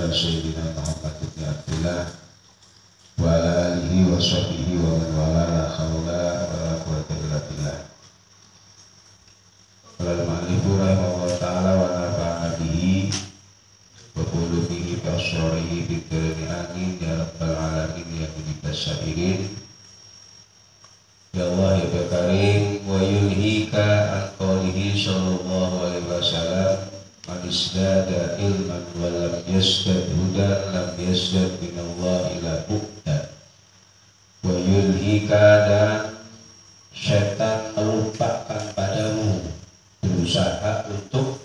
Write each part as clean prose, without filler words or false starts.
Rasulullah Sayyidina Muhammad ibn Abdullah wa ala alihi wa sahbihi wa man wala la hawla wa la quwwata illa billah. Qala al-mu'allif rahimahullah ta'ala wa nafa'ana bihi wa qulubihi bi asrarihi bi karami amin ya rabbal alamin ya mujibas sairin. Ya Allah ya Karim wa yulhika an qawlihi sallallahu alaihi wasallam man isdada ilman wa lam yasdad hudan lam yasdad minallah ila bu'dan. Wa yulhika, dan syaitan melupakan padamu, berusaha untuk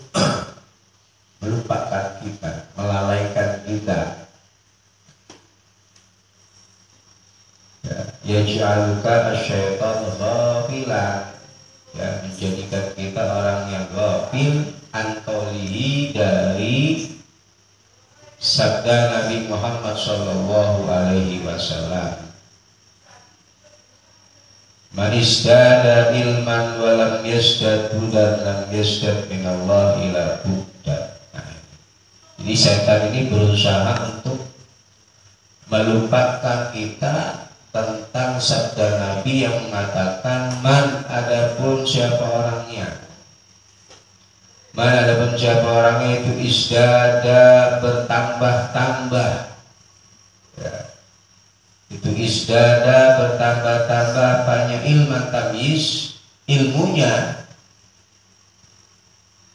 melupakan kita, melalaikan kita. Yaj'aluka asyaitan ghafilan, ya, menjadikan kita orang yang ghafil an qawlihi, dari sabda Nabi Muhammad sallallahu alaihi wasallam. Man isdada ilman wa lam yasdad hudan lam yasdad minallah ila bu'dan. Jadi setan ini berusaha untuk melupakan kita tentang sabda Nabi yang mengatakan man, adapun siapa orangnya, man adapun siapa orangnya itu isdada, bertambah-tambah, ya. Itu isdada, bertambah-tambah, banyak ilman tamyiz, ilmunya,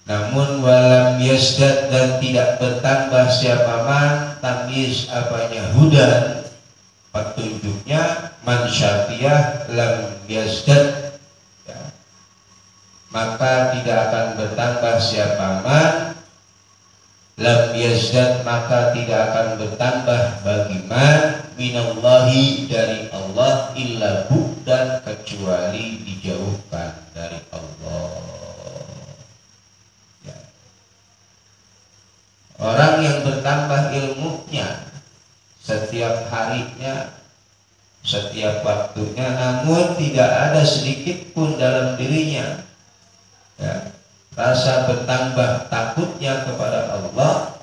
namun walam yasdad, dan tidak bertambah siapa man tamyiz apanya hudan, petunjuknya, man syafiyah lam yazdad, ya, maka tidak akan bertambah siapa man lam yazdad, maka tidak akan bertambah bagi man minallahi, dari Allah, illa bu'dan, kecuali dijauhkan dari Allah, ya. Orang yang bertambah ilmunya setiap harinya, setiap waktunya, namun tidak ada sedikit pun dalam dirinya, ya, rasa bertambah takutnya kepada Allah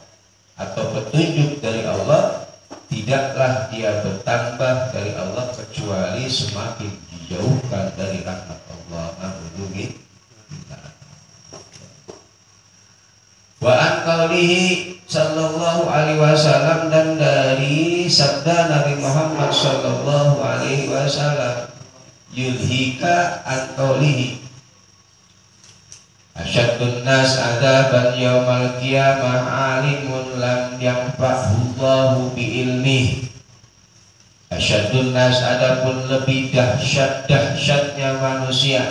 atau petunjuk dari Allah, tidaklah dia bertambah dari Allah kecuali semakin dijauhkan dari rahmat Allah. Wa an qawlihi sallallahu alaihi wasallam, dan dari sabda Nabi Muhammad sallallahu alaihi wasallam, yulhika an qawlihi asyaddun nas adaban yaumal qiyamah alimun lam yanfa'hu Allahu bi ilmihi. Asyaddun nas, adapun lebih dahsyatnya manusia,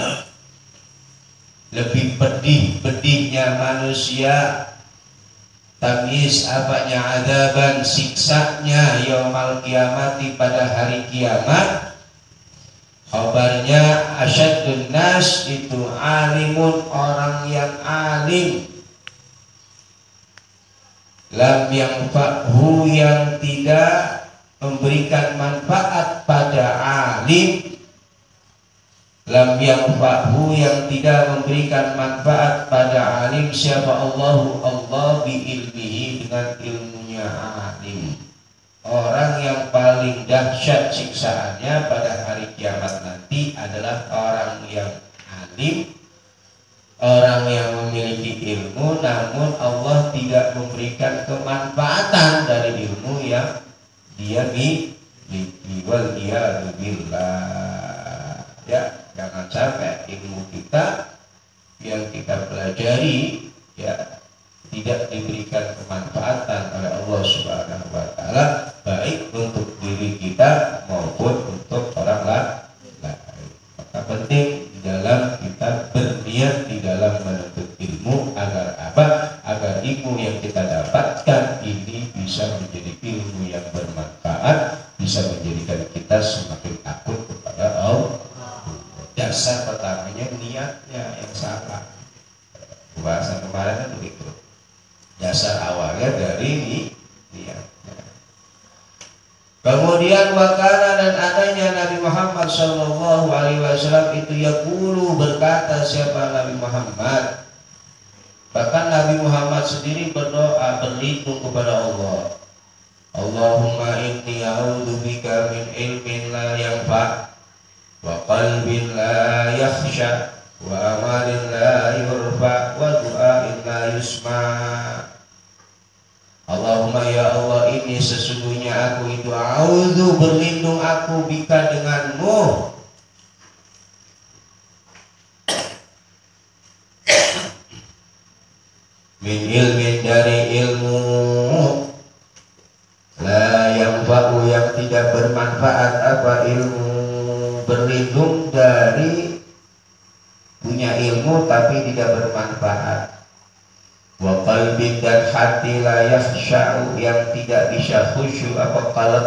lebih pedihnya manusia, tamyiz apanya, adaban, siksanya, yaumal kiamati, pada hari kiamat. Khabarnya asyadun nas itu alimun, orang yang alim, lam yanfa'hu, yang tidak memberikan manfaat pada alim, lam yanfa'hu, yang tidak memberikan manfaat pada alim, siapa Allah bi ilmihi, dengan ilmunya alim. Orang yang paling dahsyat siksaannya pada hari kiamat nanti adalah orang yang alim, orang yang memiliki ilmu, namun Allah tidak memberikan kemanfaatan dari ilmu yang dia miliki. Wal iyadu billah, ya. Jangan sampai ilmu kita yang kita pelajari, ya, tidak diberikan kemanfaatan oleh Allah Subhanahu wa taala, baik untuk diri kita maupun untuk orang lain. Maka penting di dalam kita berniat di dalam menuntut ilmu, agar apa? Agar ilmu yang kita dapatkan ini bisa menjadi ilmu yang bermanfaat, bisa menjadikan kita semakin takut kepada Allah. Dasar pertamanya niatnya yang salah. Pembahasan kemarin kan begitu. Dasar awalnya dari niatnya. Kemudian wakana, dan adanya Nabi Muhammad sallallahu alaihi wasallam itu yaqulu, berkata siapa Nabi Muhammad, Bahkan Nabi Muhammad sendiri berdoa berlindung kepada Allah. Allahumma inni a'udzubika min ilmin la yanfa' wa qalbin la yakhsha wa amalin la yurfa wa du'ain la yusma'. Allahumma ya Allah, ini sesungguhnya aku itu a'udzu, berlindung aku bika denganmu min ilmin, dari ilmu la yanfa'u, yang tidak bermanfaat. Apa ilmu? Berlindung dari punya ilmu tapi tidak bermanfaat. Wa qalbin, dan hati la yakhsha'u, yang tidak bisa khusyuk apa qalb.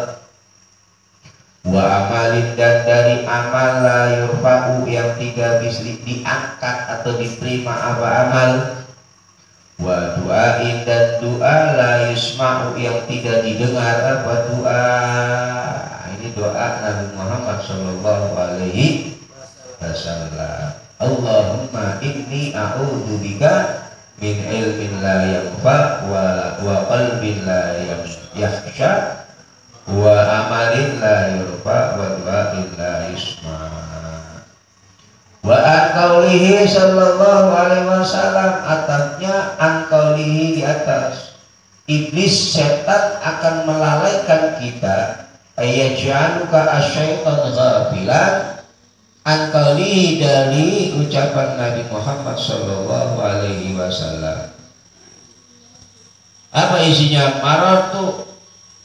Wa amalin, dan dari amal la yurfa'u, yang tidak bisa diangkat atau diterima apa amal. Wa du'ain, dan doa la yusma'u, yang tidak didengar apa doa. Ini doa Nabi Muhammad sallallahu alaihi wasallam. Allahumma inni a'udzubika min ilmin la yanfa' wa qalbin la yakhsha wa amalin la yurfa' wa du'ain la yusma'. Wa an-qaulihi sallallahu alaihi wasallam, atapnya an-qaulihi, di atas. Iblis, setan akan melalaikan kita, ayyajaluka asyaitan ghafilan an-qaulihi, dari ucapan Nabi Muhammad sallallahu alaihi wasallam. Apa isinya? Maratu,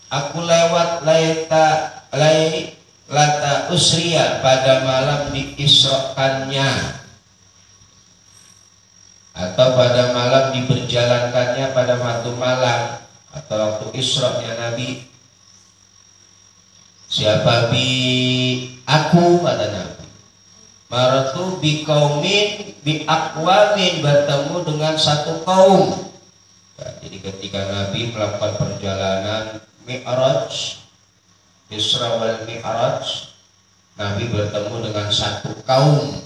aku lewat lata usriya, pada malam diisrokannya atau pada malam diberjalankannya pada waktu malam atau waktu isroknya Nabi. Siapa bi? Aku, kata Nabi. Maratu bi kaumin bi aqwamin, bertemu dengan satu kaum. Ya, jadi ketika Nabi melakukan perjalanan Mi'raj, Isra wal Mi'raj, Nabi bertemu dengan satu kaum.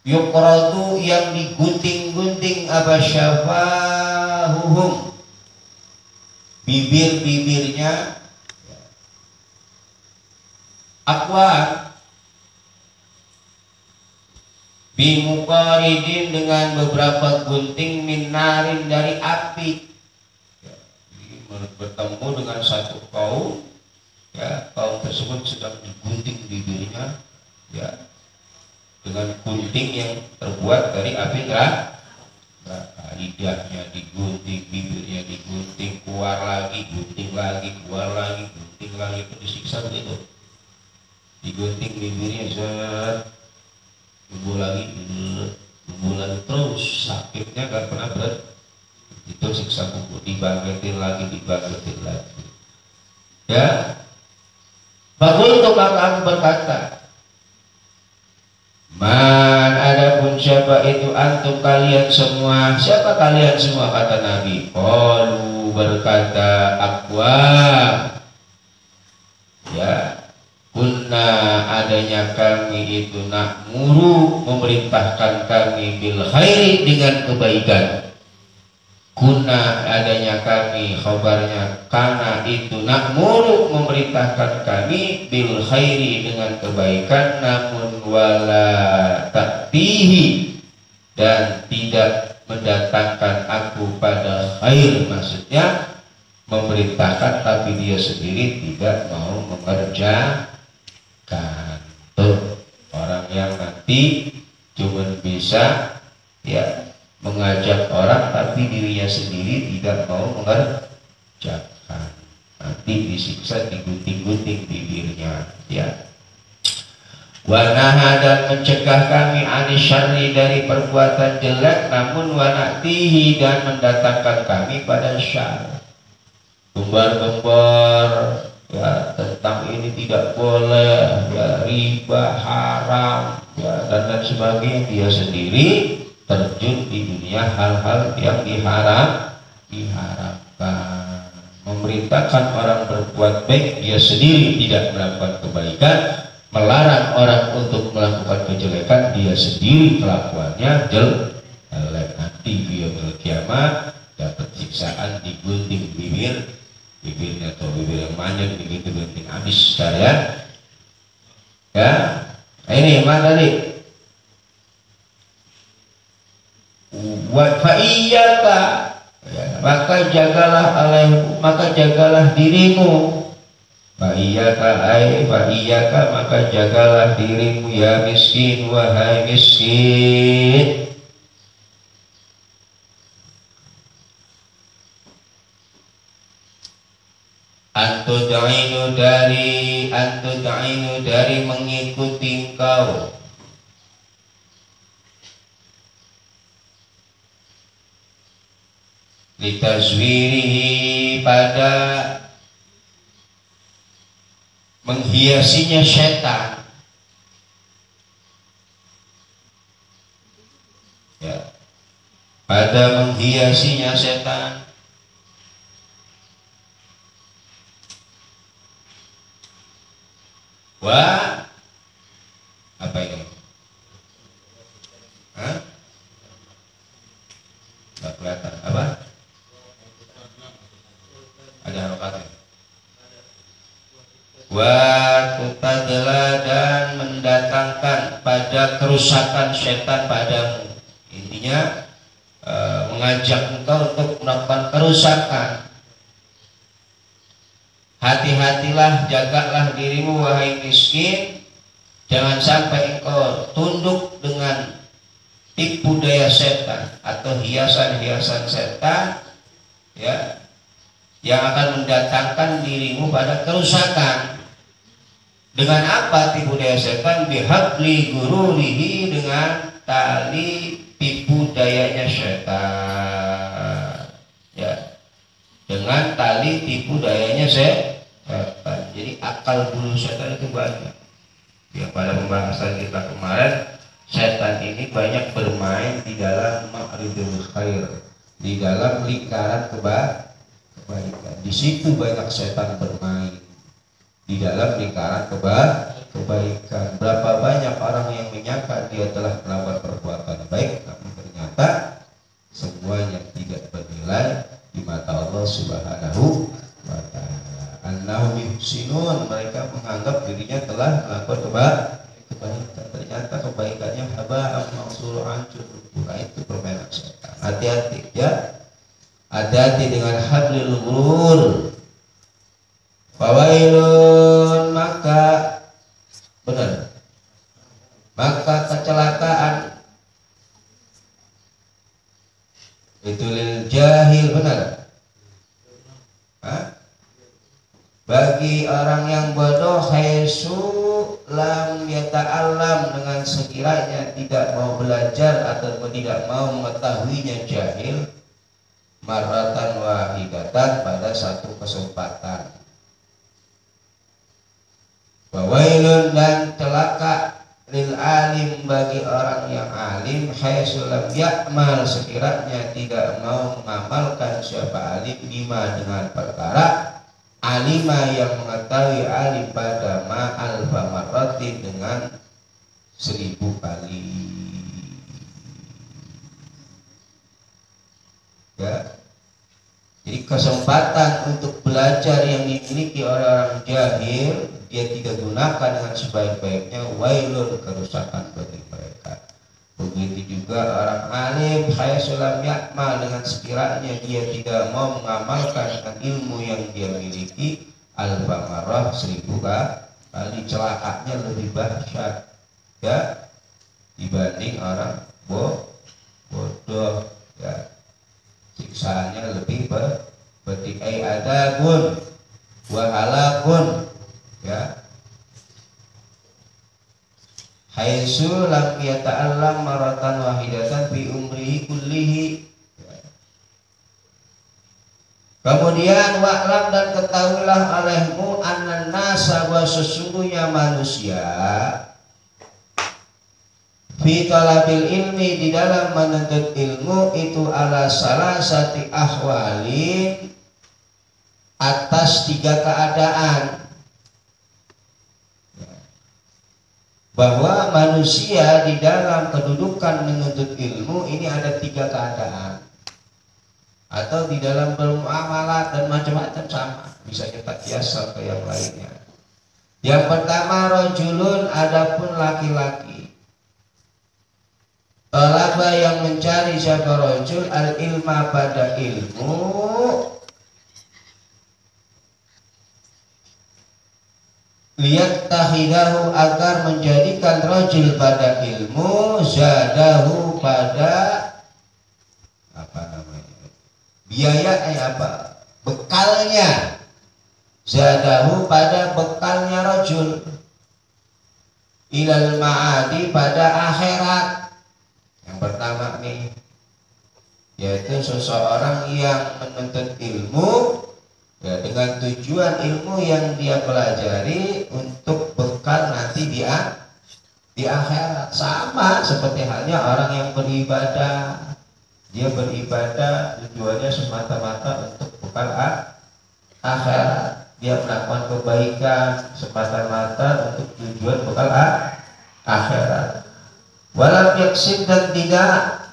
Yuqradu, yang digunting-gunting abasyafahuhum, bibir-bibirnya. Aqwan bimuqaridin, dengan beberapa gunting minarin, dari api. Ya, bertemu dengan satu kaum, ya, kaum tersebut sedang digunting bibirnya, ya, dengan gunting yang terbuat dari api neraka. Lidahnya digunting, bibirnya digunting, keluar lagi, gunting lagi, keluar lagi, gunting lagi, itu disiksa begitu. Digunting bibirnya, tumbuh lagi, terus sakitnya gak pernah berhenti. Itu siksa kubur, dibangkitin lagi. Ya, bagus untuk aku berkata, man, adapun siapa itu antum, kalian semua. Siapa kalian semua, kata Nabi. Qalu, berkata Aqwa, ya, kunna, adanya kami itu na'muru, memerintahkan kami bil khairi, dengan kebaikan. Kunna, adanya kami, khabarnya kana itu na'muru, memerintahkan kami bil khairi, dengan kebaikan. Namun wala ta'tihi, dan tidak mendatangkan aku pada khair, maksudnya memerintahkan tapi dia sendiri tidak mau mengerjakan. Tuh, orang yang nanti cuma bisa, ya, mengajak orang tapi dirinya sendiri tidak mau mengerjakan, nanti disiksa, digunting-gunting bibirnya, ya. Wanaha, dan mencegah kami anisyari, dari perbuatan jelek. Namun wanatihi, dan mendatangkan kami pada syar. Gembar-gembar, ya, tentang ini tidak boleh, ya, riba haram, ya, dan lain sebagainya. Dia sendiri terjun di dunia hal-hal yang diharapkan. Memerintahkan orang berbuat baik, dia sendiri tidak melakukan kebaikan. Melarang orang untuk melakukan kejelekan, dia sendiri kelakuannya jelek. Nanti dia kiamat dapat siksaan digunting bibirnya atau bibir yang manjang digunting habis sekalian. Ya, ini mana tadi? Fa iyyaka, ya, maka jagalah dirimu. Fa iyyaka maka jagalah dirimu ya miskin, wahai miskin. Antu ta'inu dari mengikuti engkau. Litazwirihi pada menghiasinya setan. Ya. Pada menghiasinya setan. Wah, apa ini? Hah? Nggak kelihatan. Apa? Ada harokatnya. Watutadla dan mendatangkan pada kerusakan setan padamu. Intinya mengajak engkau untuk melakukan kerusakan. Hati-hatilah, jagalah dirimu wahai miskin, jangan sampai engkau tunduk dengan tipu daya setan atau hiasan-hiasan setan, ya, yang akan mendatangkan dirimu pada kerusakan. Dengan apa tipu daya setan? Bihabli gururihi, dengan tali tipu dayanya setan, ya, dengan tali tipu dayanya setan. Jadi akal bulu setan itu banyak. Ya, pada pembahasan kita kemarin, setan ini banyak bermain di dalam ma'ridul khair, di dalam lingkaran kebaikan. Di situ banyak setan bermain, di dalam lingkaran kebaikan. Berapa banyak orang yang menyangka dia telah melakukan perbuatan baik, namun ternyata semuanya tidak bernilai di mata Allah Subhanahu wa ta'ala. Annahum yuhsinun, mereka menganggap dirinya telah melakukan kebaikan, ternyata kebaikannya haba'an mansura, hancur. Itu permainan setan. Hati-hati, ya. Hati-hati dengan hablil ghurur. Fawailun, maka benar, maka kecelakaan itu lil jahil, benar. Hah? Bagi orang yang bodoh, haisu lam yata'allam, dengan sekiranya tidak mau belajar atau tidak mau mengetahuinya jahil, marratan wahidatan, pada satu kesempatan. Wawailun, dan celaka lil alim, bagi orang yang alim, haisu lam ya'mal, sekiranya tidak mau mengamalkan siapa alim, lima, dengan perkara alima, yang mengetahui alim, pada ma'al famarratin, dengan 1000 kali. Ya. Jadi kesempatan untuk belajar yang dimiliki oleh orang jahil, dia tidak gunakan dengan sebaik-baiknya, wailun, kerusakan bagi mereka. Begitu juga orang alim, hayasulam yakmal, dengan sekiranya dia tidak mau mengamalkan dengan ilmu yang dia miliki, al-famarah, 1000 kali, celakanya lebih dahsyat, ya, dibanding orang bodoh, ya. Siksaannya lebih pedih. Adabun wahalakun, ya, haitsu lam yata'allam maratan wahidatan fi umrihi kullihi. Kemudian wa'lam, dan ketahuilah olehmu, annan nasa, wa sesungguhnya manusia, fi talabil ilmi, di dalam menuntut ilmu itu, ala salasati ahwalin, atas 3 keadaan. Bahwa manusia di dalam kedudukan menuntut ilmu ini ada 3 keadaan. atau di dalam bermuamalah dan macam-macam sama, bisa kita kiaskan ke yang lainnya. Yang pertama rajulun, adapun laki-laki. Talaba yang mencari siapa rajul al ilma pada ilmu, lihat tahidahu agar menjadikan rajul pada ilmu, zadahu pada apa namanya biaya bekalnya, zadahu pada bekalnya rajul, ilal ma'adi pada akhirat. Yang pertama nih, yaitu seseorang yang menuntut ilmu ya, dengan tujuan ilmu yang dia pelajari untuk bekal nanti di akhirat. Sama seperti halnya orang yang beribadah, dia beribadah tujuannya semata-mata untuk bekal akhirat. Dia melakukan kebaikan semata-mata untuk tujuan bekal akhirat. Walau yaksib, dan tidak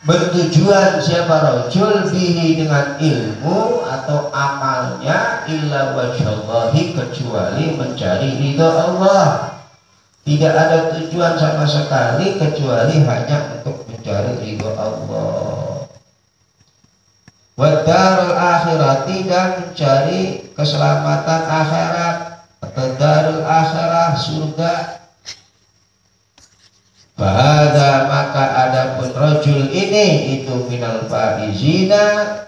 bertujuan siapa rajul bihi dengan ilmu atau amalnya illa wajhallahi, kecuali mencari ridha Allah. Tidak ada tujuan sama sekali kecuali hanya untuk mencari ridha Allah. Wadarul akhirati, dan mencari keselamatan akhirat atau darul akhirah, surga. Bahada, maka adapun rajul ini itu minal faizina,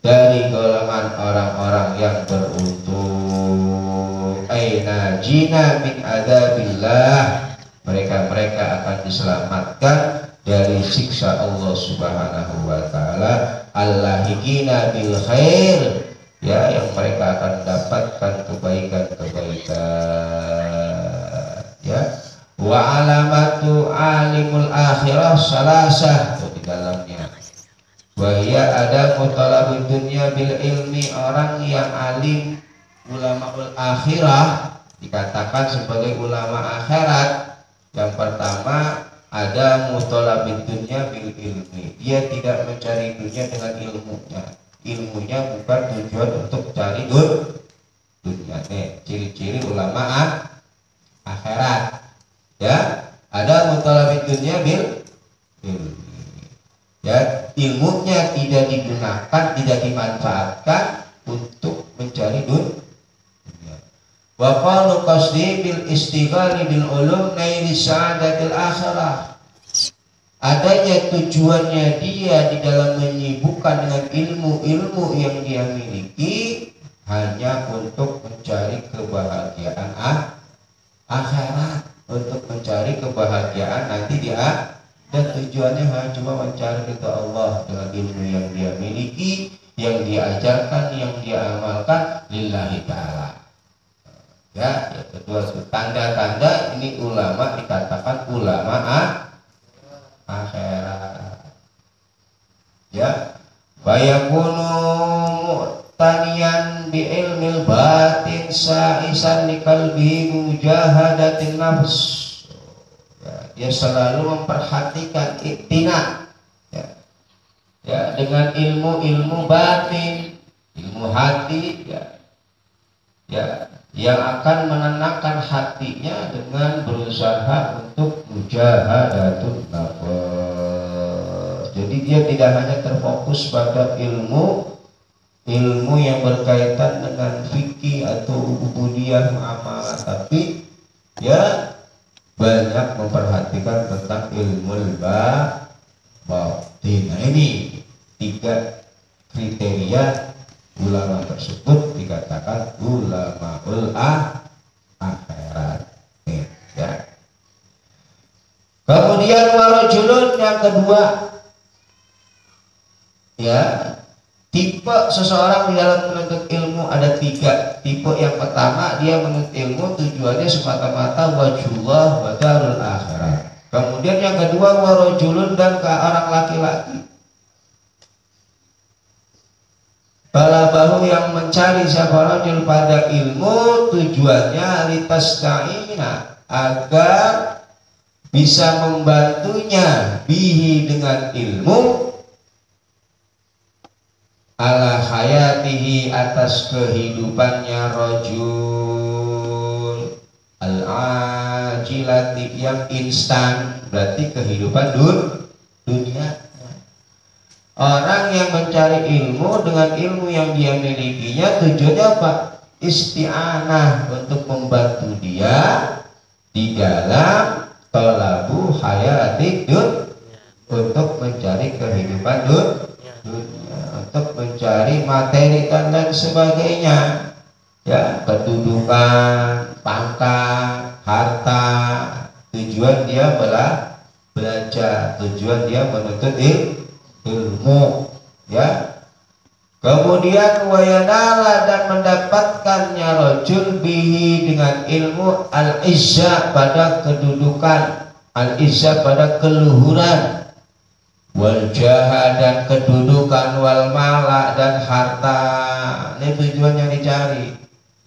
dari golongan orang-orang yang beruntung. Aina jina min adzabillah, mereka akan diselamatkan dari siksa Allah Subhanahu wa taala. Allahikina bil khair, ya, yang mereka akan mendapatkan kebaikan-kebaikan, ya. Wa alamatu alimul akhirah salasah, itu di dalamnya. Wahia ada mutalabud dunya bil ilmi, orang yang alim ulamaul akhirah dikatakan sebagai ulama akhirat. Yang pertama ada mutalabud dunya bil ilmi, dia tidak mencari dunia dengan ilmunya bukan tujuan untuk cari dunia. Ciri-ciri ulama akhirat. Ya, ada mutalabid dunya bil ilmi. Ya, ilmunya tidak digunakan, tidak dimanfaatkan untuk mencari dunia. Wa qalu qasdi bil istighali bil ulum naili sa'adatil akhirah. Adanya tujuannya dia di dalam menyibukkan dengan ilmu-ilmu yang dia miliki hanya untuk mencari kebahagiaan akhirat, untuk mencari kebahagiaan nanti dia, dan tujuannya hanya cuma mencari ridha Allah dengan ilmu yang dia miliki, yang dia ajarkan, yang dia amalkan lillahi ta'ala. Ya, yang kedua itu tanda-tanda ini ulama dikatakan ulama akhirat. Ya, bayakunu tanian bi ilmil batin sa'isan li qalbi mujahadatin nafs, ya, dia selalu memperhatikan iktina, ya, dengan ilmu batin, ilmu hati, ya, yang akan menenangkan hatinya dengan berusaha untuk mujahadatun nafs. Jadi dia tidak hanya terfokus pada ilmu yang berkaitan dengan fikih atau ubudiyah muamalah, tapi ya banyak memperhatikan tentang ilmu batin. Nah, ini 3 kriteria ulama tersebut dikatakan ulamaul akhirat. Ya. Kemudian warajulun, yang kedua, ya, tipe seseorang di dalam menuntut ilmu ada 3 tipe. Yang pertama, dia menuntut ilmu tujuannya semata-mata wajhullah wa darul akhirat. Kemudian yang kedua warajulun, dan ke orang laki-laki. Balabahu, yang mencari siapa rajul pada ilmu, tujuannya litasta'ina, agar bisa membantunya bihi dengan ilmu, ala hayatihi atas kehidupannya rajul al-ajilati yang instan, berarti kehidupan dunia. Orang yang mencari ilmu dengan ilmu yang dia milikinya tujuannya apa? Isti'anah, untuk membantu dia di dalam talabu hayati untuk mencari kehidupan dunia, untuk mencari materi dan lain sebagainya, ya, kedudukan, pangkat, harta. Tujuan dia belajar, tujuan dia menuntut ilmu, ya. Kemudian wayanala, dan mendapatkannya rajul bihi dengan ilmu al-izzah pada kedudukan, al-izzah pada keluhuran, wal jaha dan kedudukan, wal mala dan harta. Ini tujuan yang dicari.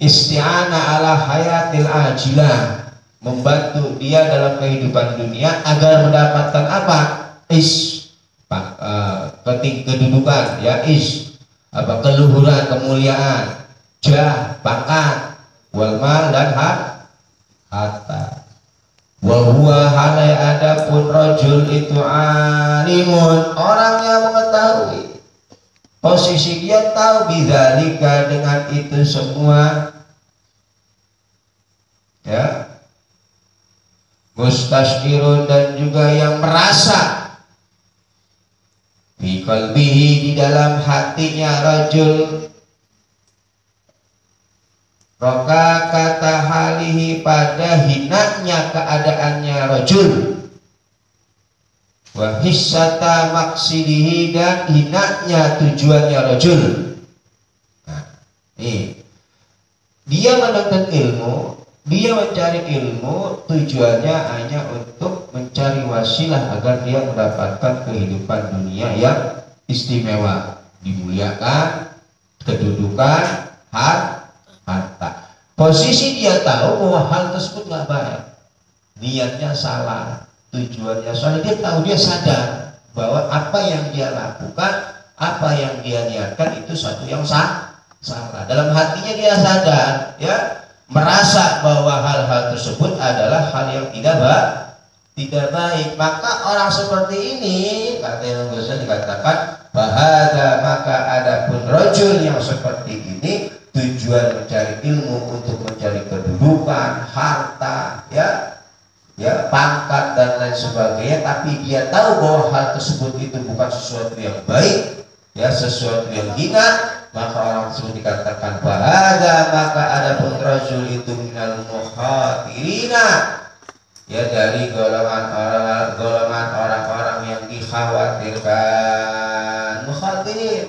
Isti'anah ala hayatil ajilah, membantu dia dalam kehidupan dunia agar mendapatkan apa? Kedudukan, ya, keluhuran, kemuliaan, jah, pangkat, wal mal dan harta. Wa huwa halai, adapun rajul itu alimun, orang yang mengetahui, posisi dia tahu bidzalika, dengan itu semua, ya, mustasyrun, dan juga yang merasa fi qalbihi, di dalam hatinya rajul, roka kata halihi, pada hinanya keadaannya rajul, wa hissata maksidihi, dan hinanya tujuannya rajul. Nah, ini dia menuntut ilmu, dia mencari ilmu, tujuannya hanya untuk mencari wasilah agar dia mendapatkan kehidupan dunia yang istimewa, dimuliakan, kedudukan, harta. Posisi dia tahu bahwa hal tersebut nggak baik, niatnya salah, tujuannya salah. Dia tahu, dia sadar bahwa apa yang dia lakukan, apa yang dia niatkan itu satu yang salah. Dalam hatinya dia sadar, ya, merasa bahwa hal-hal tersebut adalah hal yang tidak baik. Maka orang seperti ini, kata Imam Ghazali, dikatakan bahada, maka adapun rajul yang seperti ini, tujuan mencari ilmu untuk mencari kedudukan, harta, ya, pangkat dan lain sebagainya, tapi dia tahu bahwa hal tersebut itu bukan sesuatu yang baik, ya, sesuatu yang hina, maka orang tersebut dikatakan bahada, maka adapun rajul itu minal mukhatirina, ya, dari golongan orang-orang yang dikhawatirkan, mukhatir,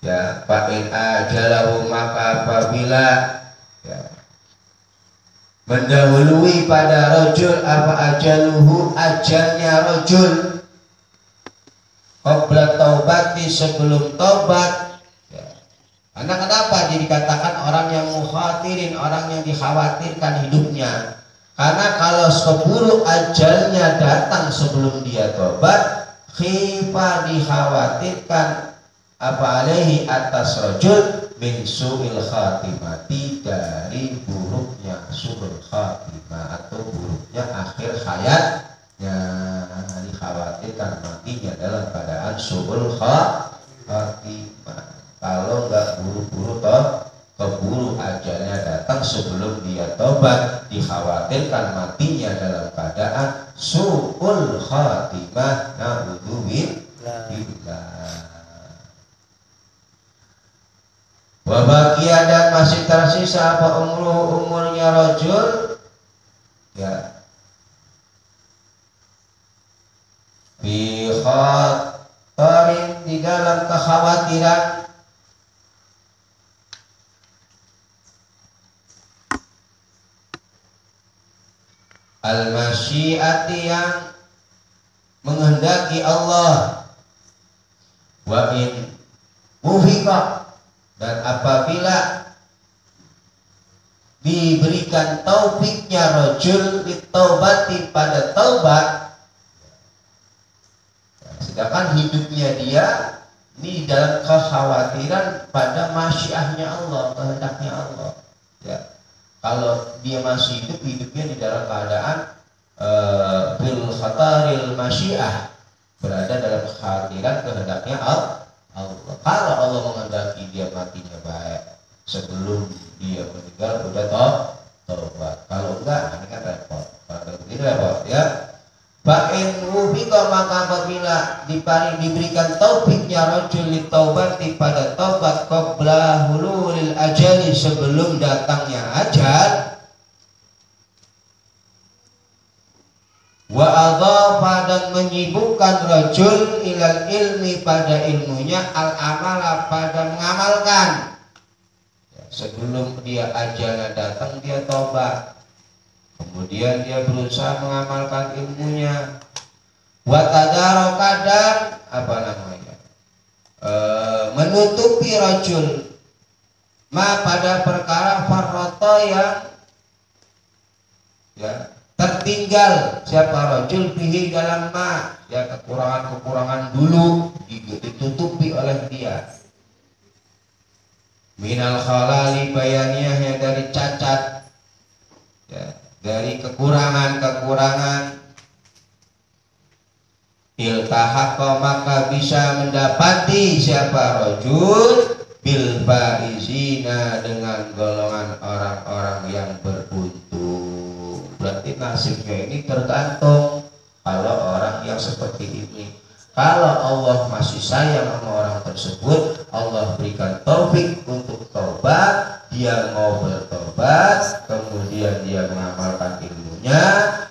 ya, fa'in ajalahu, maka apabila, ya, mendahului pada rajul apa ajaluhu, ajalnya rajul, qabla taubati, sebelum taubat, ya. Karena kenapa dia dikatakan orang yang mukhatirin, orang yang dikhawatirkan hidupnya? Karena kalau keburu ajalnya datang sebelum dia taubat, khifa, dikhawatirkan, apa alaihi, atas rajul, min su'il khatimati, dari buruknya su'il khatimah atau buruknya akhir hayatnya, dikhawatirkan matinya dalam keadaan su'ul khatimah. Kalau nggak buru-buru toh, keburu ajalnya datang sebelum dia tobat, dikhawatirkan matinya dalam keadaan su'ul khatimah, na'udzubillah. Wabakia, dan masih tersisa apa umurnya rajul, ya, fi khatarin, di dalam kekhawatiran, al-masyiati, yang menghendaki Allah, wa in mufiqah, dan apabila diberikan taufiknya rajul ditaubati, pada taubat, sedangkan hidupnya dia Ini dalam kekhawatiran pada masyiahnya Allah, kehendaknya Allah. Ya. Kalau dia masih hidup, hidupnya di dalam keadaan bil khataril masyiah, berada dalam kekhawatiran kehendaknya Allah. Kalau Allah menghendaki dia matinya baik sebelum dia meninggal, udah tobat. Kalau enggak, ini kan repot. Kalau begitu repot, ya. Ba'in wubika, maka apabila diberikan taufiknya rajul li taubati pada taubat qabla hululil ajali, sebelum datangnya ajal, wa adhafa, dan menyibukkan rajul ilal ilmi, pada ilmunya, al amala, pada mengamalkan. Sebelum dia ajalnya datang, dia tobat, kemudian dia berusaha mengamalkan ilmunya. Watadaro, kadang menutupi rajul ma, pada perkara farroto, yang tertinggal siapa rajul bihi, dalam ma, kekurangan dulu ditutupi oleh dia. Minal khalali, bayaniyah, yang dari cacat, dari kekurangan. Iltahaqqa, maka bisa mendapati siapa rajul bil faizina, dengan golongan orang-orang yang beruntung. Berarti nasibnya ini tergantung kalau orang yang seperti ini. Kalau Allah masih sayang sama orang tersebut, Allah berikan taufik untuk taubat, dia mau bertobat, kemudian dia mengamalkan ilmunya,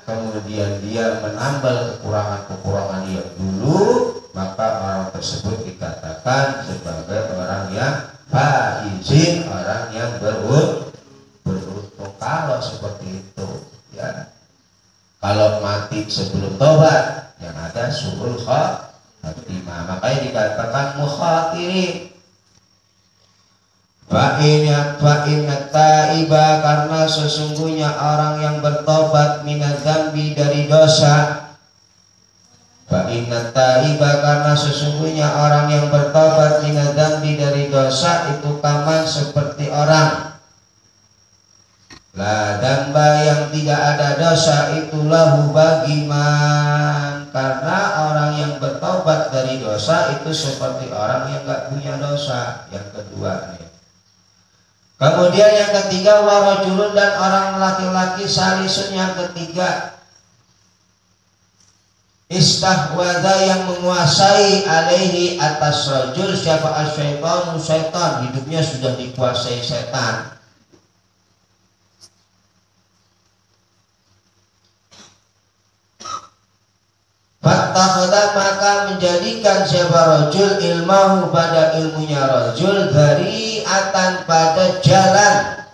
kemudian dia menambal kekurangan-kekurangan yang dulu, maka orang tersebut dikatakan sebagai orang yang faizin, orang yang beruntung. Kalau seperti itu, ya. Kalau mati sebelum taubat, yang ada su'ul khatimah, makanya dikatakan mukhatirin. Fa'inat ta'iba, karena sesungguhnya orang yang bertobat minadzambi, dari dosa. Fa'inat ta'iba, karena sesungguhnya orang yang bertobat minadzambi, dari dosa, itu kaman, seperti orang la damba, yang tidak ada dosa, itulah bagiman, karena orang yang bertobat dari dosa itu seperti orang yang gak punya dosa. Yang kedua nih. Kemudian yang ketiga, warajulun, dan orang laki-laki, salisun, yang ketiga, istahwadha, yang menguasai, alaihi, atas rajul, siapa asyaitanu, syaitan, hidupnya sudah dikuasai setan. Fattakhadha, maka menjadikan siapa rajul ilmahu, pada ilmunya rajul, dhari'atan, pada jalan,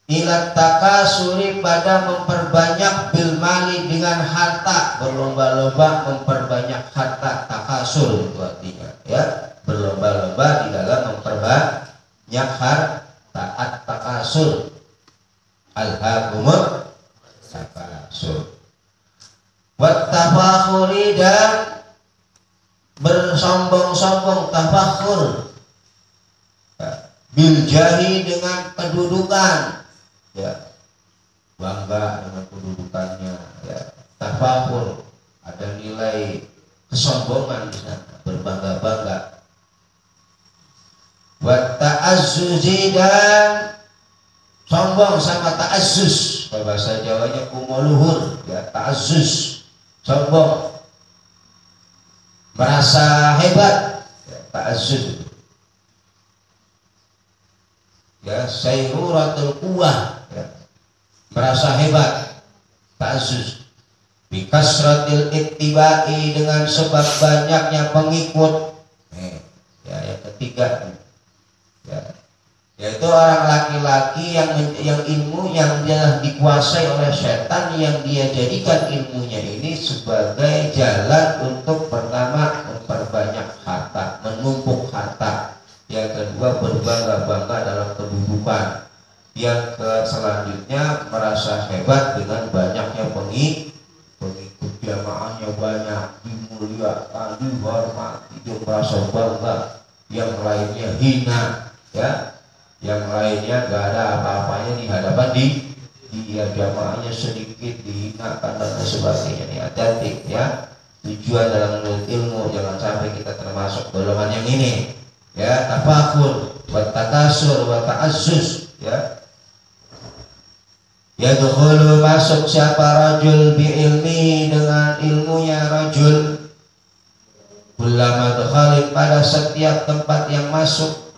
ila takasuri, pada memperbanyak, bil mali, dengan harta, berlomba-lomba memperbanyak harta. Takasur itu artinya, ya, berlomba-lomba di dalam memperbanyak harta. At-takasur, al-hakumut takasur. Wattafakhuri, dan bersombong-sombong, tafakhur, biljahi, dengan kedudukan, ya, bangga dengan kedudukannya, ya, tafakhur, ada nilai kesombongan di sana, berbangga-bangga. Watta'azzuzi, dan sombong sama ta'azzus, bahasa Jawanya kumuluhur, ya, ta'azzus, sombong, merasa hebat, ya, ta'azzuz, ya, sayruratul quwwah, ya, merasa hebat, ta'azzuz. Bikasratil ittiba'i, dengan sebab banyaknya pengikut. Ya, yang ketiga, ya, yaitu orang laki-laki yang ilmu yang dia dikuasai oleh setan, yang dia jadikan ilmunya ini sebagai jalan untuk pertama memperbanyak harta, menumpuk harta. Yang kedua, berbangga-bangga dalam kedudukan. Yang selanjutnya, merasa hebat dengan banyaknya pengikut, jamaahnya banyak, dimuliakan, dihormati, dia merasa bangga, yang lainnya hina, ya, yang lainnya gak ada apa-apanya di hadapan dia, jamaahnya sedikit dihinakan dan sebagainya. Ini hati-hati ya. Tujuan dalam menuntut ilmu jangan sampai kita termasuk golongan yang ini, ya, tafakur, wa takasur, wa ta'azzus, ya. Yadkhulu masuk siapa rajul bi ilmi dengan ilmunya rajul, ulama dakhalin pada setiap tempat yang masuk,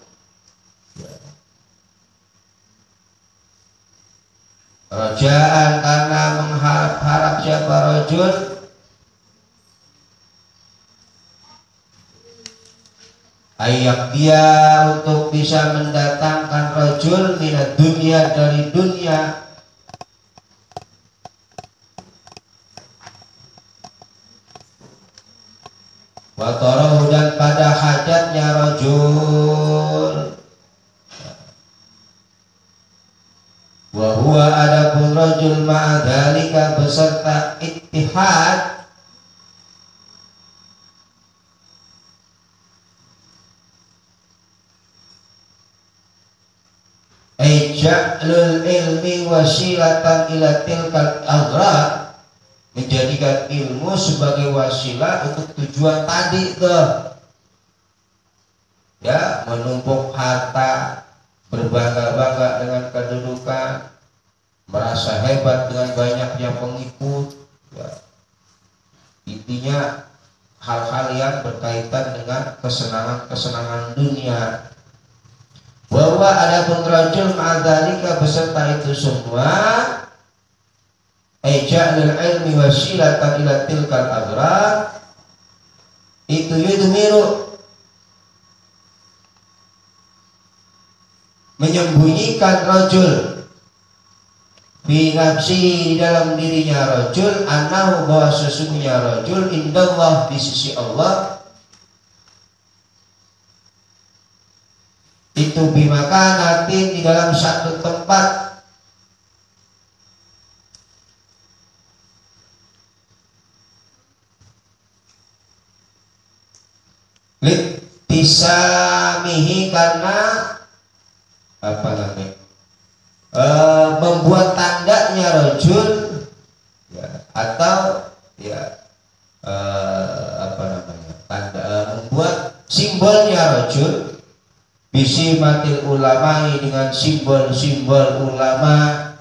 rajaan karena mengharap siapa rajul ayak dia untuk bisa mendatangkan rajul minat dunia dari dunia, watorohu dan pada hajatnya rajul, wa huwa adapun rajul ma'adhalika beserta ittihad ja'lul ilmi wasilatan ila tilkal aghrad, menjadikan ilmu sebagai wasilah untuk tujuan tadi tuh, ya, menumpuk harta, berbangga-bangga dengan kedudukan, merasa hebat dengan banyaknya pengikut, ya. Intinya hal-hal yang berkaitan dengan kesenangan dunia. Bahwa adapun rajul ma'adzalika beserta itu semua ja'lul ilmi wasilatan ila tilkal aghrad, itu yudmiru menyembunyikan rajul fi nafsi di dalam dirinya rajul, annahu bahwa sesungguhnya rajul indallah di sisi Allah itu bimakanatin di dalam satu tempat, litisamihi karena apa namanya, membuat tandanya rajul, ya, atau ya apa namanya, tanda, membuat simbolnya rajul bisi matil ulama dengan simbol-simbol ulama,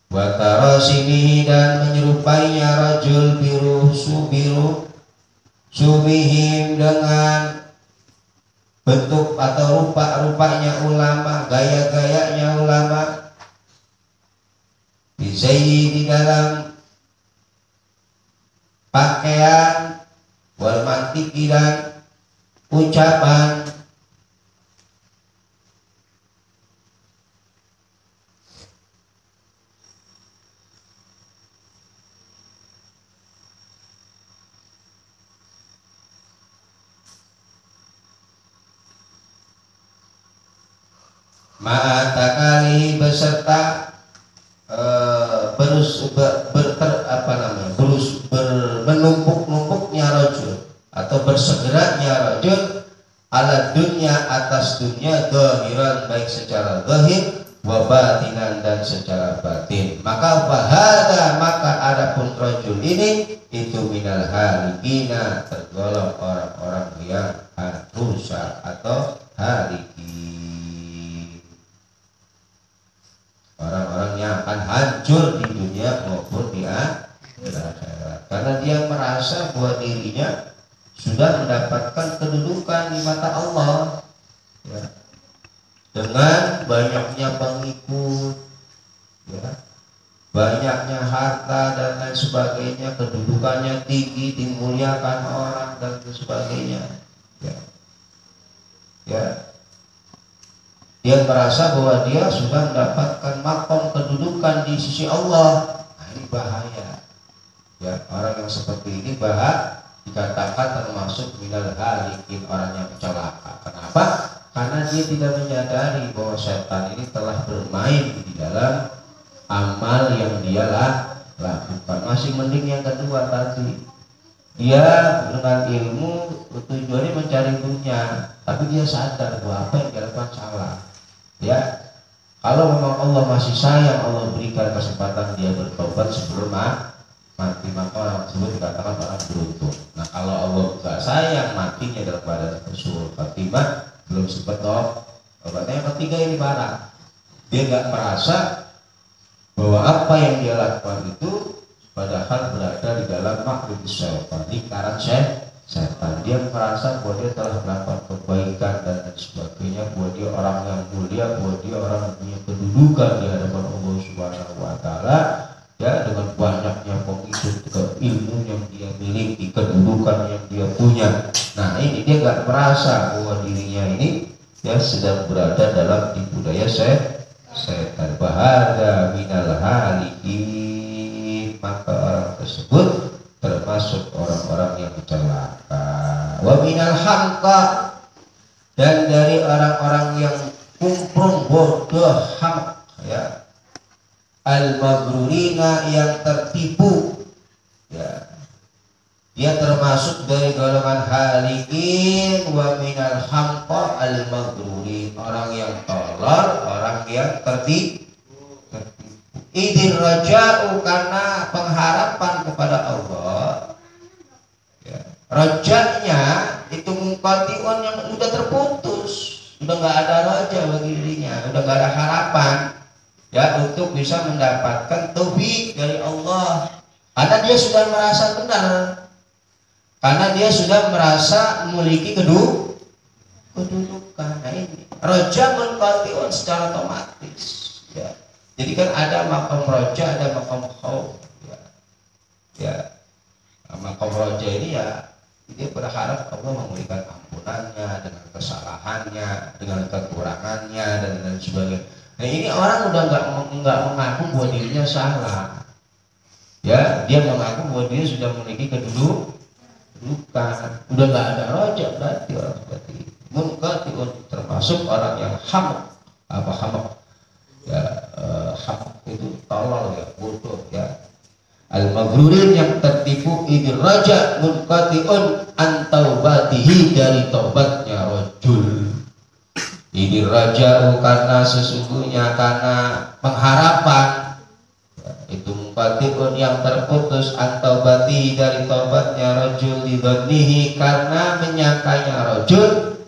watarosini dan menyerupainya rajul biru subihim dengan bentuk atau rupa-rupanya ulama, gaya-gayanya ulama, bisayi di dalam pakaian, wal mantiki dan ucapan, ma'atakali beserta menumpuk-numpuknya rajul atau bersegeranya rajul ala dunya atas dunia, zahiran baik secara zahir wa batinan dan secara batin. Maka bahada maka adapun rajul ini itu minal halikina, tergolong orang-orang yang rusak atau halikin, orang-orang yang akan hancur di dunia maupun di akhirat, karena dia merasa bahwa dirinya sudah mendapatkan kedudukan di mata Allah, ya, dengan banyaknya pengikut, ya, banyaknya harta dan lain sebagainya, kedudukannya tinggi, dimuliakan orang dan sebagainya, ya, ya. Dia merasa bahwa dia sudah mendapatkan makom kedudukan di sisi Allah. Nah, ini bahaya, ya. Orang yang seperti ini dikatakan termasuk minal halikin, orang yang celaka. Kenapa? Karena dia tidak menyadari bahwa setan ini telah bermain di dalam amal yang dia lakukan. Masih mending yang kedua tadi, dia dengan ilmu tujuannya mencari dunia, tapi dia sadar bahwa apa yang dia lakukan salah. Ya, kalau memang Allah masih sayang, Allah berikan kesempatan dia bertobat sebelum mati, maka orang tersebut dikatakan orang beruntung. Nah, kalau Allah nggak sayang, matinya dalam keadaan husnul khatimah, belum sempat obatnya. Yang ketiga ini barang, dia nggak merasa bahwa apa yang dia lakukan itu padahal berada di dalam makhluk syaitan, lingkaran setan. Dia merasa bahwa dia telah melakukan kebaikan dan sebagainya, bahwa dia orang yang mulia, bahwa dia orang yang punya kedudukan di hadapan Allah Subhanahu wa Ta'ala. Ya, dengan banyaknya pengikut, ilmu yang dia miliki, kedudukan yang dia punya. Nah, ini dia nggak merasa bahwa dirinya ini ya sedang berada dalam tipu daya setan. Bahada minal halikin, maka orang tersebut termasuk orang-orang yang celaka. Wa minal hamqa, dan dari orang-orang yang kumprung bodoh, hamq ya, al-maghrurina, yang tertipu ya, dia termasuk dari golongan halikin. Wa minal hamqa al-maghrurin, orang yang tolol, orang yang tertipu. Idir raja'u, karena pengharapan kepada Allah ya, rajanya itu mungkatiun, yang sudah terputus, sudah nggak ada raja bagi dirinya, sudah nggak ada harapan ya untuk bisa mendapatkan taufik dari Allah, karena dia sudah merasa benar, karena dia sudah merasa memiliki kedudukan. Nah, ini raja mungkatiun secara otomatis ya. Jadi kan ada makam roja, ada makam khauf ya. Ya, makam roja ini ya dia berharap Allah memberikan ampunannya dengan kesalahannya, dengan kekurangannya dan lain sebagainya. Nah, ini orang udah nggak mengaku bahwa dirinya salah. Ya, dia mengaku bahwa dia sudah memiliki kedudukan. Udah nggak ada roja, berarti orang seperti itu. Termasuk orang yang hamak. Apa hamak? Ya, hak itu tolol ya, bodoh ya. Al-maghrurin, yang tertipu. Idir raja munqati'un an taubatihi, dari taubatnya rajul. Idir raja, karena sesungguhnya, karena pengharapan ya, itu munqati'un, yang terputus, an taubatihi, dari taubatnya rajul, lidhannihi, karena menyangkanya rajul,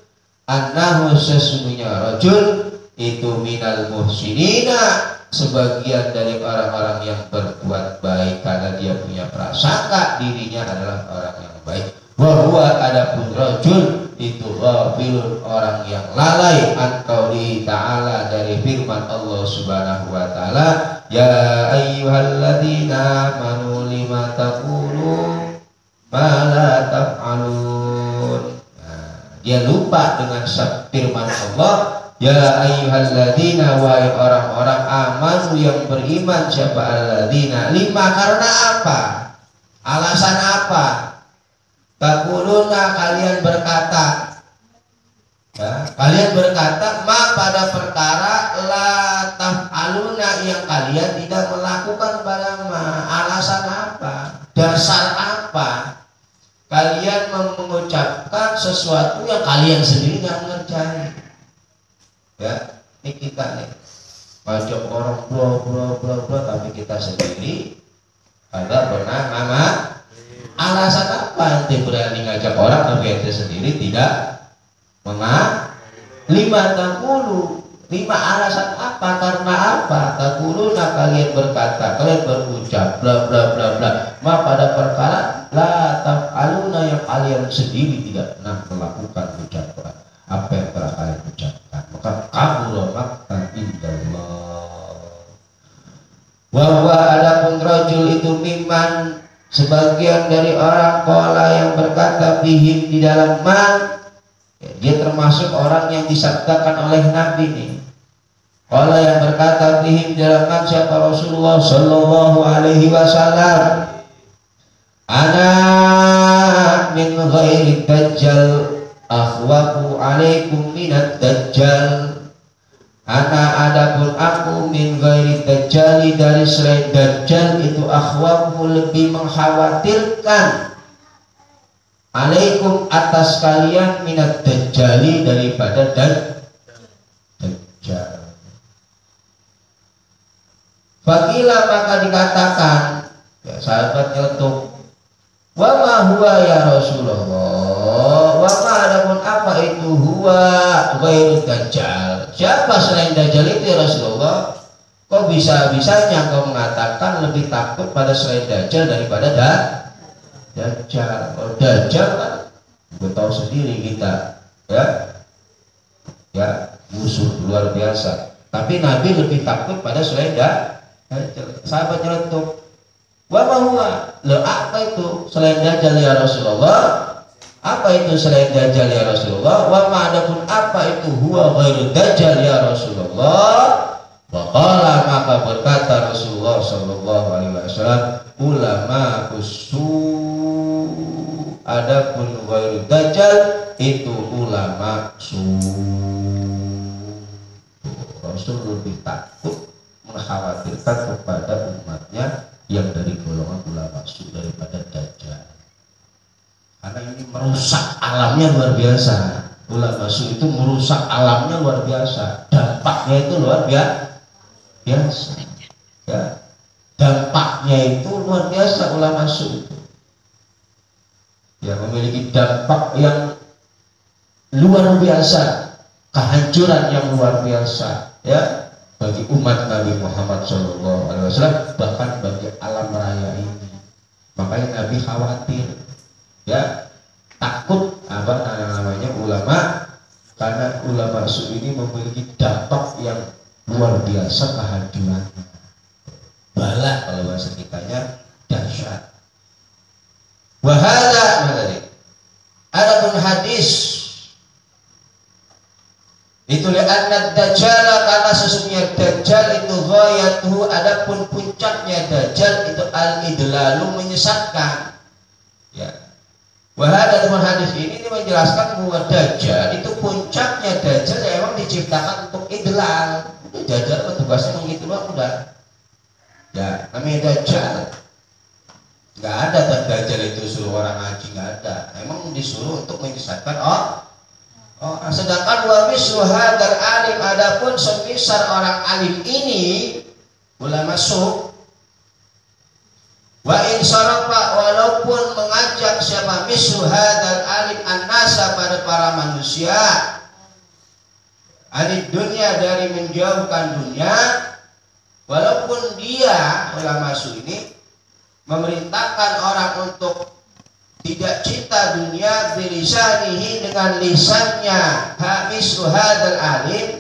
annahu, sesungguhnya rajul itu minal muhsinina, sebagian dari orang-orang yang berbuat baik, karena dia punya prasangka dirinya adalah orang yang baik. Wa huwa, adapun rajul itu ghafilun, orang yang lalai, an qauli ta'ala, dari firman Allah Subhanahu wa Ta'ala, ya ayyuhalladzina amanu lima taqulu ma la taf'alun. Nah, dia lupa dengan firman Allah, ya ayyuhalladzina, wahai orang-orang amanu yang beriman. Siapa alladzina? Lima, karena apa? Alasan apa? Taquluna, kalian berkata ya, kalian berkata ma, pada perkara la taf'aluna, yang kalian tidak melakukan pada ma. Alasan apa? Dasar apa kalian mengucapkan sesuatu yang kalian sendiri nggak mengerjakan? Ya, ini kita nih ngajak orang bla tapi kita sendiri agak pernah ngamal. Alasan apa ente berani ngajak orang tapi ente sendiri tidak mengamal? Lima taqulu, lima alasan apa? Karena apa? Taquluna, kalian berkata, kalian berucap bla bla bla bla ma, pada perkara la taf'aluna, yang kalian sendiri tidak pernah melakukan ucapan apa yang telah kalian ucapkan. Maka kabur maktan indallah. Wa adapun rajul itu miman, sebagian dari orang qala, yang berkata bihim, di dalam man ya, dia termasuk orang yang disabdakan oleh Nabi nih. Qala, yang berkata bihim, di dalam man, siapa? Rasulullah sallallahu alaihi wasallam. Ana min ghairi dajjal akhwafu alaikum minad dajjal. Ana adapun aku min ghairi dajjali dari selain dajjal itu akhwafu lebih mengkhawatirkan alaikum atas kalian minat dajjali daripada dajjal. Fakila maka dikatakan ya sahabat nyeletuk wa ma huwa ya Rasulullah, wa ma adapun apa itu huwa ghairu dajjal, siapa selain dajjal itu ya Rasulullah? Kok bisa-bisanya kau mengatakan lebih takut pada selain dajjal daripada dajjal? Kalau dajjal kan gue tahu sendiri kita ya musuh luar biasa, tapi Nabi lebih takut pada selain dajjal. Sahabat nyeletuk wa ma huwa, lo apa itu selain dajjal ya Rasulullah? Apa itu selain dajjal ya Rasulullah? Wa ma adapun apa itu huwa ghairu dajjal ya Rasulullah? Waqala maka berkata Rasulullah sallallahu alaihi wasallam, ulama kusu, adapun ghairu dajjal itu ulama su. Rasul lebih takut mengkhawatirkan kepada umatnya yang dari golongan ulama su daripada dajjal, karena ini merusak alamnya luar biasa. Ulama su itu merusak alamnya luar biasa, dampaknya itu luar biasa ya, dampaknya itu luar biasa. Ulama su itu ya memiliki dampak yang luar biasa, kehancuran yang luar biasa ya bagi umat Nabi Muhammad SAW, bahkan bagi alam raya ini. Makanya Nabi khawatir ya, takut apa namanya ulama, karena ulama su ini memiliki dampak yang luar biasa, kehancurannya bala kalau bahasa kitanya dahsyat. Wahada adapun hadis itu li'anna dajjal, karena sesungguhnya dajjal itu ghayatuhu, adapun puncaknya dajjal itu al-idlalu, menyesatkan ya. Wahada dengan hadis ini menjelaskan bahwa dajjal itu puncaknya dajjal memang diciptakan untuk idlal. Dajjal tugasnya begitu loh, udah ya namanya dajjal. Nggak ada dajjal itu suruh orang ngaji, nggak ada, emang disuruh untuk menyesatkan sedangkan wa mislu hadzal alim, adapun semisal orang alim ini ulama su, wa in sarafa, walaupun mengajak siapa mislu hadzal alim annasa, pada para manusia anid dunia, dari menjauhkan dunia, walaupun dia ulama su ini memerintahkan orang untuk tidak cinta dunia, bilisanihi, dengan lisannya, mislu hadzal alim,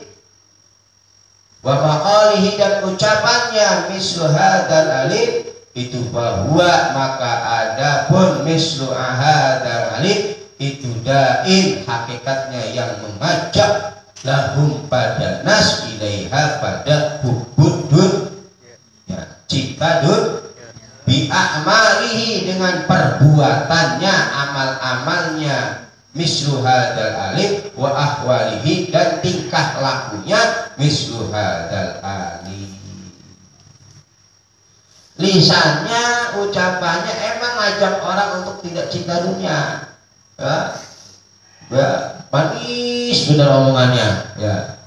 wa maqalihi, dan ucapannya mislu hadzal alim, itu bahwa maka adapun mislu hadzal alim itu dain, hakikatnya yang mengajak lahum pada nas ilaiha, pada hubud ya, cinta bi'amalihi, dengan perbuatannya, amal-amalnya mislu hadzal alim, wa ahwalihi, dan tingkah lakunya mislu hadzal alim. Lisannya, ucapannya emang ngajak orang untuk tidak cinta dunia ya, manis benar omongannya ya,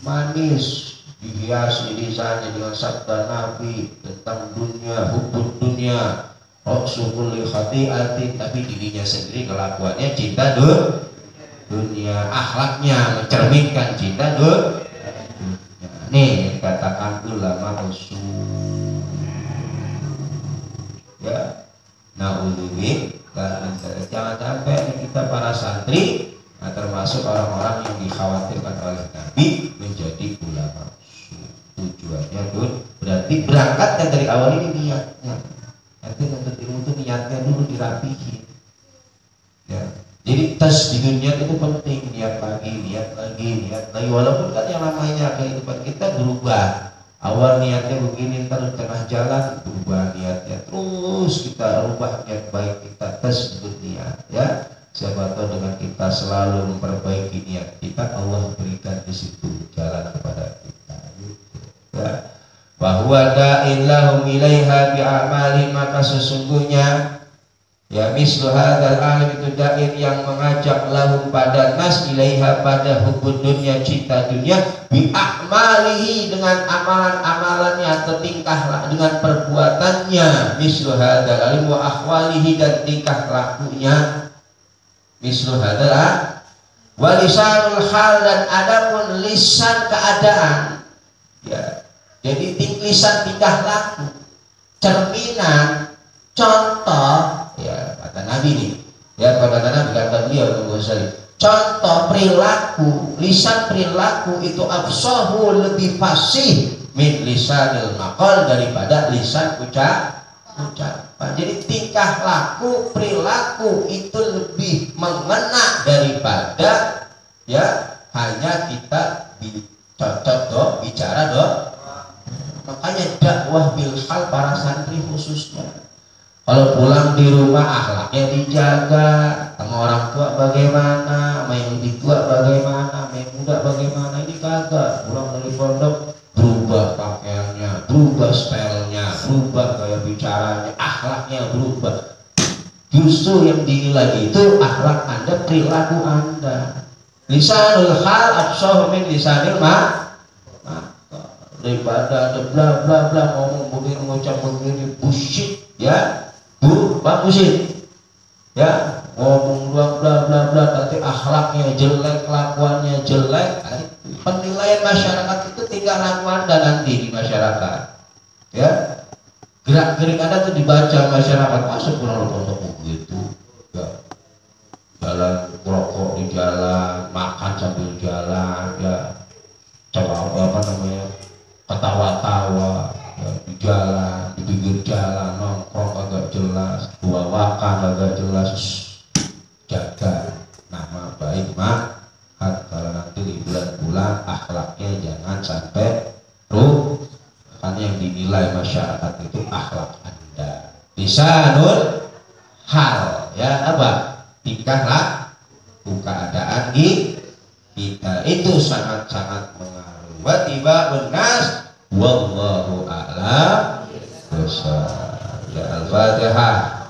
manis, dihiasi lisannya dengan sabda Nabi tentang dunia, hubud dunia, rasulul khati'atin, tapi dirinya sendiri kelakuannya cinta dunia, akhlaknya mencerminkan cinta dunia. Nih katakan ulama usul ya, naudzubillah, jangan sampai kita para santri termasuk orang-orang yang dikhawatirkan oleh Nabi menjadi ulama. Tujuannya berarti berangkatnya dari awal ini niatnya. Nanti untuk ilmu itu niatnya dulu dirapihin ya. Jadi tes di dunia itu penting, niat lagi, walaupun kan yang namanya kehidupan kita berubah. Awal niatnya begini, ntar di tengah jalan berubah niatnya, terus kita rubah niat baik, kita tes dunia ya. Siapa tahu dengan kita selalu memperbaiki niat kita, Allah berikan di situ huwa da'in lahum ilaiha bi'amali, maka sesungguhnya ya mislu hadzal alim itu da'in yang mengajak lahum pada nas ilaiha pada hubud dunia, cinta dunia, bi'amalihi dengan amalan-amalannya atau tingkah dengan perbuatannya, mislu hadzal alim wa akhwalihi dan tingkah lakunya, mislu hadzal wa lisanul hal dan adapun lisan keadaan ya. Jadi lisan tingkah laku, cerminan, contoh ya kata Nabi nih, ya kata Nabi, kata beliau contoh perilaku, lisan perilaku itu afsahu lebih fasih min lisanil maqal daripada lisan ucapan. Jadi tingkah laku, perilaku itu lebih mengena daripada ya hanya kita cocok bicara Makanya dakwah bil hal para santri khususnya, kalau pulang di rumah akhlaknya dijaga, sama orang tua bagaimana, sama yang lebih tua bagaimana, sama yang muda bagaimana. Ini kagak, pulang dari pondok berubah pakaiannya, berubah stylenya, berubah gaya bicaranya, akhlaknya berubah. Justru yang dinilai itu akhlak Anda, perilaku Anda. Lisanul hal afsahu min lisanil daripada ada bla bla bla ngomong begini, ngucap begini, bullshit ya, bullshit ya, ngomong bla bla bla bla, nanti akhlaknya jelek, kelakuannya jelek. Penilaian masyarakat itu tinggal lakuan dan nanti di masyarakat ya, gerak-gerik Anda tuh dibaca masyarakat. Masuk pulang untuk begitu ya, jalan rokok di jalan, makan sambil jalan ya, coba apa namanya, ketawa-tawa ya, di jalan, di pinggir jalan, nongkrong agak jelas, bawakan agak jelas. Jaga nama baik kalau nanti di bulan-bulan akhlaknya jangan sampai kan yang dinilai masyarakat itu akhlak Anda. Lisanul hal ya, apa, tingkah laku keadaan kita itu sangat-sangat mengaruhi. Wa tiba'un nas wallahu a'lam. Ya Al-Fatihah.